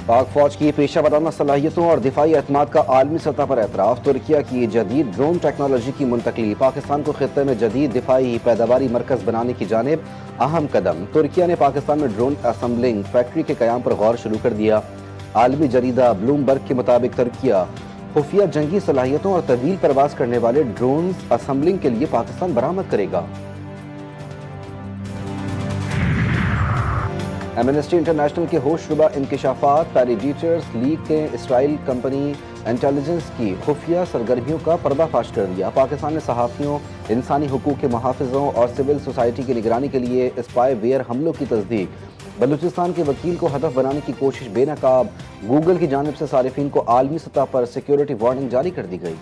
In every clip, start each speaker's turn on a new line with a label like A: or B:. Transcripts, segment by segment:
A: पाक फौज की पेशा वराना सलाहियतों और दिफाई एतमाद का आलमी सतह पर एतराफ़। तुर्किया की जदीद ड्रोन टेक्नोलॉजी की मुंतकली पाकिस्तान को खित्ते में जदीद दिफाई पैदावारी मरकज़ बनाने की जानिब अहम कदम। तुर्किया ने पाकिस्तान में ड्रोन असम्बलिंग फैक्ट्री के क़याम पर गौर शुरू कर दिया। आलमी जरीदा ब्लूमबर्ग के मुताबिक तुर्किया खुफिया जंगी सलाहियतों और तवील परवास करने वाले ड्रोन असम्बलिंग के लिए पाकिस्तान बरामद करेगा। एमनेस्टी इंटरनेशनल के होशरुबा इंकशाफात पैराडीटर्स लीग ने इसराइल कंपनी इंटेलिजेंस की खुफिया सरगर्मियों का पर्दाफाश कर दिया। पाकिस्तान ने सहाफ़ियों, इंसानी हुकूक के मुहाफ़िज़ों और सिविल सोसाइटी की निगरानी के लिए स्पाई वेयर हमलों की तस्दीक। बलूचिस्तान के वकील को हदफ बनाने की कोशिश बेनकाब। गूगल की जानिब से सारिफिन को आलमी सतह पर सिक्योरिटी वार्निंग जारी कर दी गई।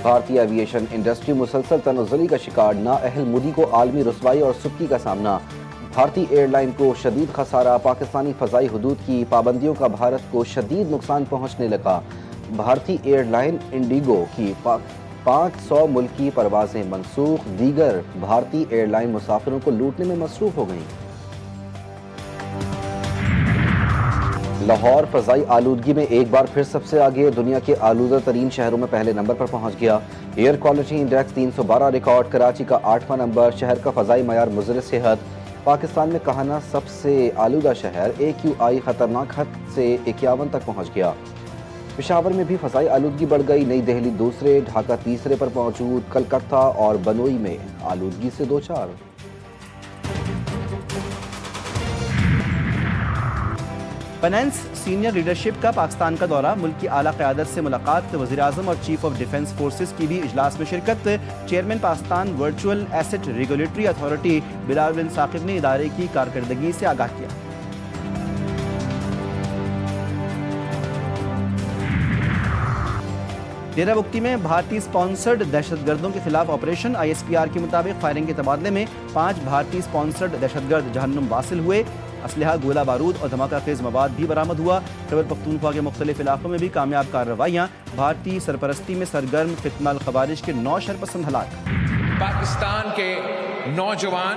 A: भारतीय एविएशन इंडस्ट्री मुसलसल तनज़्ज़ुली का शिकार। नाअहल मोदी को आलमी रुसवाई और सुक्की का सामना। भारतीय एयरलाइन को शदीद खसारा। पाकिस्तानी फ़ज़ाई हुदूद की पाबंदियों का भारत को शदीद नुकसान पहुँचने लगा। भारतीय एयरलाइन इंडिगो की 500 मुल्की परवाज़ें मनसूख। दीगर भारतीय एयरलाइन मुसाफिरों को लूटने में मसरूफ़ हो गईं। लाहौर फ़ज़ाई आलूदगी में एक बार फिर सबसे आगे। दुनिया के आलूदा तरीन शहरों में पहले नंबर पर पहुंच गया। Air quality index 312 record. Karachi का 8वां नंबर। शहर का फ़ज़ाई मयार मुज़र सेहत। पाकिस्तान में कहाना सबसे आलूदा शहर। AQI खतरनाक हद से 51 तक पहुंच गया। पेशावर में भी फ़ज़ाई आलूदगी बढ़ गई। नई दिल्ली दूसरे, ढाका तीसरे पर मौजूद। कलकत्ता और बनोई में आलूदगी से दो चार।
B: फाइनेंस सीनियर लीडरशिप का पाकिस्तान का दौरा। मुल्क की आला क़यादत से मुलाकात। वज़ीर-ए-आज़म और चीफ ऑफ डिफेंस फोर्सेस की भी इजलास में शिरकत। Chairman Pakistan virtual asset regulatory authority Bilal Bin Saqib ने इदारे की कारकर्दगी से आगाह किया। डेरा मुक्ति में भारतीय स्पॉन्सर्ड दहशतगर्दों के खिलाफ ऑपरेशन। ISPR के मुताबिक फायरिंग के तबादले में 5 भारतीय स्पॉन्सर्ड दहशतगर्द जहन्नुम वासिल हुए। असलहा, गोला बारूद और धमाका खेज मवाद भी बरामद हुआ। खैबर पख्तूनख्वा के मुख्तलिफ इलाकों में भी कामयाब कार्रवाइयाँ। भारतीय सरपरस्ती में सरगर्म फितना अल खवारिज के 9 शरपसंद हलाक।
C: पाकिस्तान के नौजवान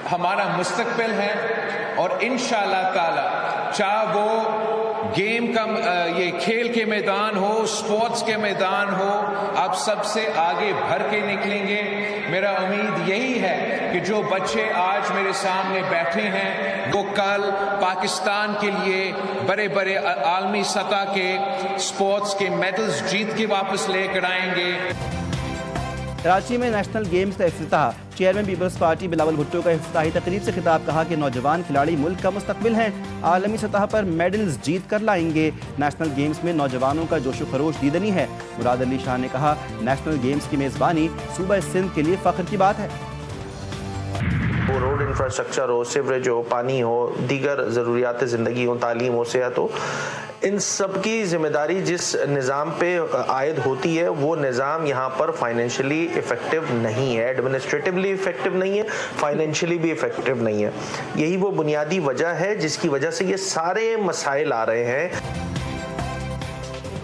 C: हमारा मुस्तकबिल है और इंशाअल्लाह ताला चाहे वो गेम का ये खेल के मैदान हो, स्पोर्ट्स के मैदान हो, आप सबसे आगे भर के निकलेंगे। मेरा उम्मीद यही है कि जो बच्चे आज मेरे सामने बैठे हैं वो कल पाकिस्तान के लिए बड़े बड़े आलमी सतह के स्पोर्ट्स के मेडल्स जीत के वापस लेकर आएंगे।
B: कराची में नेशनल गेम्स का इफ्तिताह। चेयरमैन पीपल्स पार्टी बिलावल भुट्टो का इफ्तिताही तकरीब से खिताब। कहा कि नौजवान खिलाड़ी मुल्क का मुस्तकबिल हैं, आलमी सतह पर मेडल्स जीत कर लाएंगे। नेशनल गेम्स में नौजवानों का जोश व खरोश दीदनी है। मुराद अली शाह ने कहा, नेशनल गेम्स की मेज़बानी सूबा सिंध के लिए फ़ख्र की बात है।
D: वो रोड इंफ्रास्ट्रक्चर हो, सीवरेज हो, पानी हो, दीगर ज़रूरियात ज़िंदगी हो, तालीम हो, सेहत हो, इन सब की जिम्मेदारी जिस निज़ाम पे आयद होती है वो निज़ाम यहाँ पर फाइनेंशियली इफ़ेक्टिव नहीं है, एडमिनिस्ट्रेटिवली इफ़ेक्टिव नहीं है, फाइनेंशियली भी इफ़ेक्टिव नहीं है। यही वो बुनियादी वजह है जिसकी वजह से ये सारे मसाइल आ रहे हैं।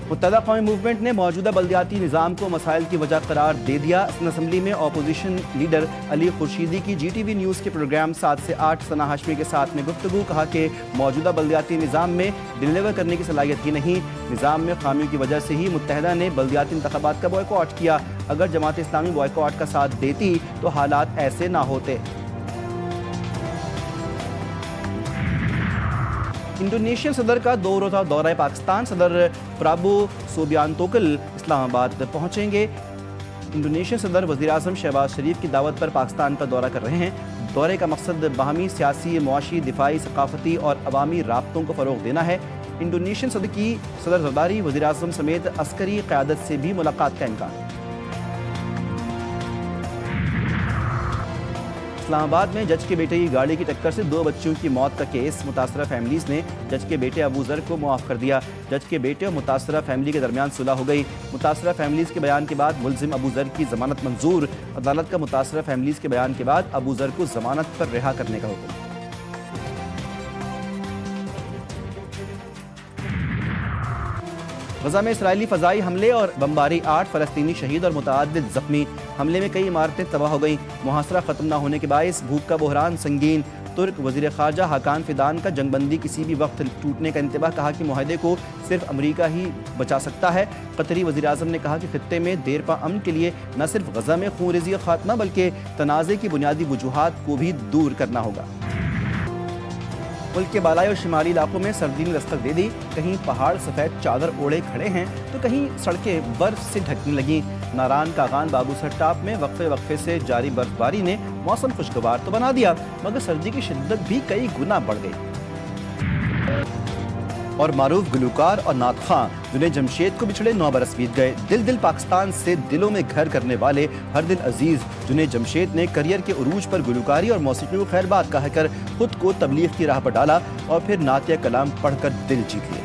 B: मुत्तहदा कौमी मूवमेंट ने मौजूदा बल्दियाती निज़ाम को मसाइल की वजह करार दे दिया। असम्बली में अपोजिशन लीडर अली खुर्शीदी की GTV न्यूज़ के प्रोग्राम 7 से 8 सना हाशमी के साथ में गुफ्तगू। कहा कि मौजूदा बल्दियाती निज़ाम में डिलीवर करने की सलाहियत ही नहीं, निज़ाम में खामियों की वजह से ही मुत्तहदा ने बल्दियाती इंतखाबात का बॉयकॉट किया। अगर जमात इस्लामी बॉयकॉट का साथ देती तो हालात ऐसे ना होते। इंडोनेशियन सदर का 2 रोज़ा दौरा पाकिस्तान। सदर प्राबो सुबियांतोकल इस्लामाबाद पहुंचेंगे। इंडोनेशियन सदर वज़ीर-ए-आज़म शहबाज शरीफ की दावत पर पाकिस्तान का दौरा कर रहे हैं। दौरे का मकसद बाहमी सियासी, मुआशी, दिफाई, सकाफती और अवामी राब्तों को फ़रोग़ देना है। इंडोनेशियन सदर की सदर ज़रदारी, वज़ीर-ए-आज़म समेत अस्करी क़यादत से भी मुलाकात का इम्कान। इस्लामाबाद में जज के बेटे की गाड़ी की टक्कर से 2 बच्चों की मौत का केस। मुतासरा फैमिलीज़ ने जज के बेटे अबू ज़र को मुआफ़ कर दिया। जज के बेटे और मुतासरा फैमिली के दरमियान सुलह हो गई। मुतासरा फैमिलीज़ के बयान के बाद मुल्ज़िम अबू ज़र की ज़मानत मंजूर। अदालत का मुतासरा फैमिलीज़ के बयान के बाद अबू ज़र को ज़मानत पर रिहा करने का हुक्म। غزہ میں اسرائیلی فضائی حملے اور بمباری، 8 فلسطینی شہید اور متعدد زخمی، حملے میں کئی عمارتیں تباہ ہو گئیں، محاصرہ ختم نہ ہونے کے باعث بھوک کا بحران سنگین، ترک وزیر خارجہ حاکان فیدان کا جنگ بندی کسی بھی وقت ٹوٹنے کا انتباہ، کہا کہ معاہدے کو صرف امریکہ ہی بچا سکتا ہے۔ قطری وزیر اعظم نے کہا کہ خطے میں دیر پا امن کے لیے نہ صرف غزہ میں خون ریزی کا خاتمہ بلکہ تنازع کی بنیادی وجوہات کو بھی دور کرنا ہوگا۔ ملک کے بالائی اور شمالی علاقوں میں سردی نے دستک دے دی، کہیں پہاڑ سفید چادر اوڑھے کھڑے ہیں تو کہیں سڑکیں برف سے ڈھکنے لگیں۔ ناران کاغان بابو سر ٹاپ میں وقفے سے جاری برف باری نے موسم خوشگوار تو بنا دیا، مگر سردی کی شدت بھی کئی گنا بڑھ گئی۔ اور معروف گلوکار اور نعت خواں جنید جمشید کو بچھڑے 9 برس بیت گئے۔ دل پاکستان سے دلوں میں گھر کرنے والے ہر دل عزیز جنید جمشید نے کریئر کے عروج پر گلوکاری اور موسیقی کو خیر بات کہہ کر خود کو تبلیغ کی راہ پر ڈالا اور پھر نعتیہ کلام پڑھ کر دل جیت لیے۔